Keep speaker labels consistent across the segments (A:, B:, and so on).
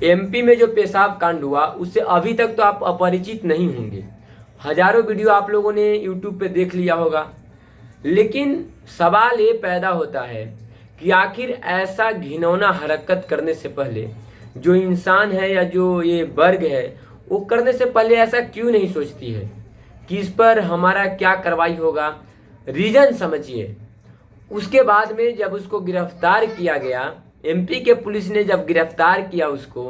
A: MP में जो पेशाब कांड हुआ उससे अभी तक तो आप अपरिचित नहीं होंगे। हजारों वीडियो आप लोगों ने यूट्यूब पे देख लिया होगा। लेकिन सवाल ये पैदा होता है कि आखिर ऐसा घिनौना हरकत करने से पहले जो इंसान है या जो ये वर्ग है वो करने से पहले ऐसा क्यों नहीं सोचती है कि इस पर हमारा क्या कार्रवाई होगा। रीजन समझिए। उसके बाद में जब उसको गिरफ्तार किया गया, एमपी के पुलिस ने जब गिरफ्तार किया उसको,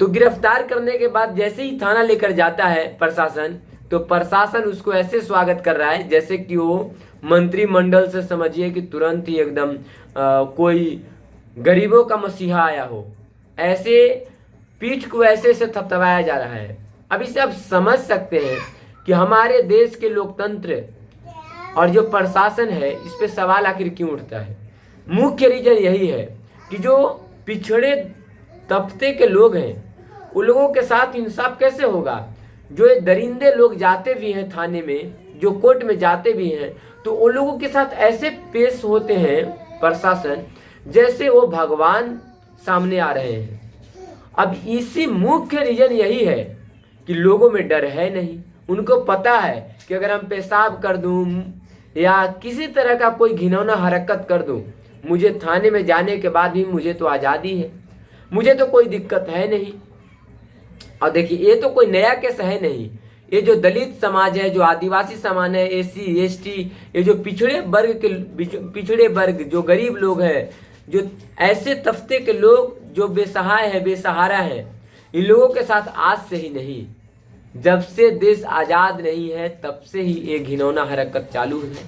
A: तो गिरफ्तार करने के बाद जैसे ही थाना लेकर जाता है प्रशासन, तो प्रशासन उसको ऐसे स्वागत कर रहा है जैसे कि वो मंत्रिमंडल से समझिए कि तुरंत ही एकदम कोई गरीबों का मसीहा आया हो। ऐसे पीठ को ऐसे से थपथपाया जा रहा है। अब इसे आप समझ सकते हैं कि हमारे देश के लोकतंत्र और जो प्रशासन है इस पे सवाल आखिर क्यों उठता है। मुख्य रीजन यही है कि जो पिछड़े तबके के लोग हैं उन लोगों के साथ इंसाफ कैसे होगा। जो ये दरिंदे लोग जाते भी हैं थाने में, जो कोर्ट में जाते भी हैं, तो उन लोगों के साथ ऐसे पेश होते हैं प्रशासन जैसे वो भगवान सामने आ रहे हैं। अब इसी मुख्य रीजन यही है कि लोगों में डर है नहीं। उनको पता है कि अगर हम पेशाब कर दूं या किसी तरह का कोई घिनौना हरकत कर दूं, मुझे थाने में जाने के बाद भी मुझे तो आज़ादी है, मुझे तो कोई दिक्कत है नहीं। और देखिए ये तो कोई नया केस है नहीं। ये जो दलित समाज है, जो आदिवासी समाज है, एससी एसटी, ये जो पिछड़े वर्ग जो गरीब लोग हैं, जो ऐसे तबके के लोग जो बेसहाय है, बेसहारा है, इन लोगों के साथ आज से ही नहीं, जब से देश आज़ाद नहीं है तब से ही ये घिनौना हरकत चालू है।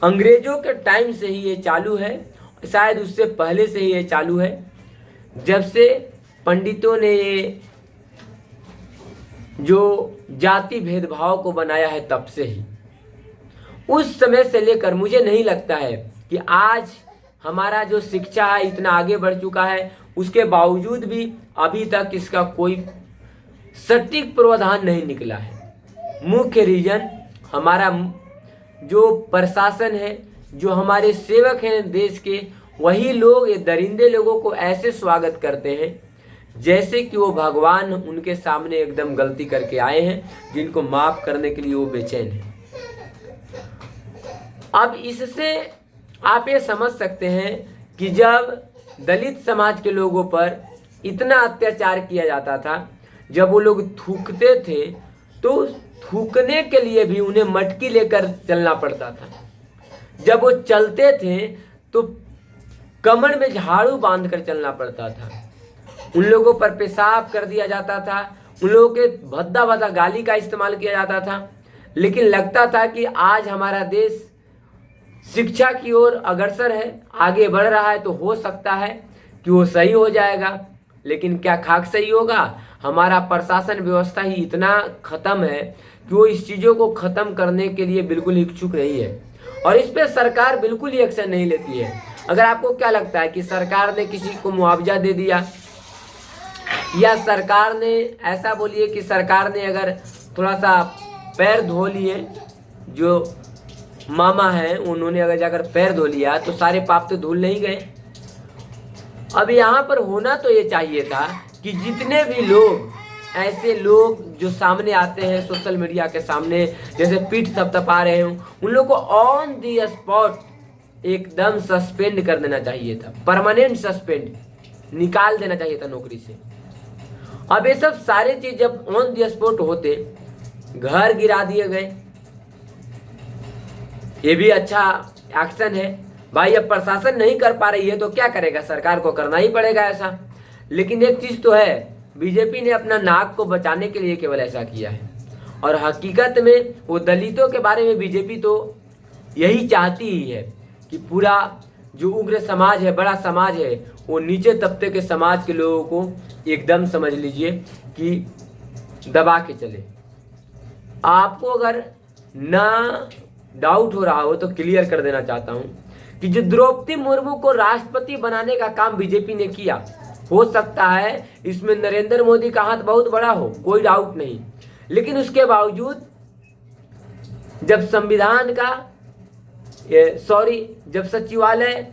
A: अंग्रेजों के टाइम से ही ये चालू है, शायद उससे पहले से ही ये चालू है। जब से पंडितों ने ये जो जाति भेदभाव को बनाया है तब से ही, उस समय से लेकर मुझे नहीं लगता है कि आज हमारा जो शिक्षा है इतना आगे बढ़ चुका है, उसके बावजूद भी अभी तक इसका कोई सटीक प्रावधान नहीं निकला है। मुख्य रीजन हमारा जो प्रशासन है, जो हमारे सेवक हैं देश के, वही लोग ये दरिंदे लोगों को ऐसे स्वागत करते हैं जैसे कि वो भगवान उनके सामने एकदम गलती करके आए हैं, जिनको माफ करने के लिए वो बेचैन हैं। अब इससे आप ये समझ सकते हैं कि जब दलित समाज के लोगों पर इतना अत्याचार किया जाता था, जब वो लोग थूकते थे तो थूकने के लिए भी उन्हें मटकी लेकर चलना पड़ता था। जब वो चलते थे तो कमर में झाड़ू बांधकर चलना पड़ता था। उन लोगों पर पेशाब कर दिया जाता था, उन लोगों के भद्दा भद्दा गाली का इस्तेमाल किया जाता था। लेकिन लगता था कि आज हमारा देश शिक्षा की ओर अग्रसर है, आगे बढ़ रहा है, तो हो सकता है कि वो सही हो जाएगा। लेकिन क्या खाक सही होगा? हमारा प्रशासन व्यवस्था ही इतना ख़त्म है कि वो इस चीज़ों को ख़त्म करने के लिए बिल्कुल इच्छुक नहीं है, और इस पर सरकार बिल्कुल ही एक्शन नहीं लेती है। अगर आपको क्या लगता है कि सरकार ने किसी को मुआवजा दे दिया, या सरकार ने ऐसा बोलिए कि सरकार ने अगर थोड़ा सा पैर धो लिए, जो मामा हैं उन्होंने अगर जाकर पैर धो लिया तो सारे पाप तो धुल नहीं गए। अब यहाँ पर होना तो ये चाहिए था कि जितने भी लोग, ऐसे लोग जो सामने आते हैं सोशल मीडिया के सामने, जैसे पीठ थपथपा रहे हो, उन लोग को ऑन दी स्पॉट एकदम सस्पेंड कर देना चाहिए था, परमानेंट सस्पेंड निकाल देना चाहिए था नौकरी से। अब ये सब सारे चीज जब ऑन दी स्पॉट होते, घर गिरा दिए गए, ये भी अच्छा एक्शन है भाई। अब प्रशासन नहीं कर पा रही है तो क्या करेगा, सरकार को करना ही पड़ेगा ऐसा। लेकिन एक चीज तो है, बीजेपी ने अपना नाक को बचाने के लिए केवल ऐसा किया है, और हकीकत में वो दलितों के बारे में बीजेपी तो यही चाहती ही है कि पूरा जो उग्र समाज है, बड़ा समाज है, वो नीचे तबके के समाज के लोगों को एकदम समझ लीजिए कि दबा के चले। आपको अगर ना डाउट हो रहा हो तो क्लियर कर देना चाहता हूं कि जो द्रौपदी मुर्मू को राष्ट्रपति बनाने का काम बीजेपी ने किया, हो सकता है इसमें नरेंद्र मोदी का हाथ बहुत बड़ा हो, कोई डाउट नहीं। लेकिन उसके बावजूद जब संविधान का जब सचिवालय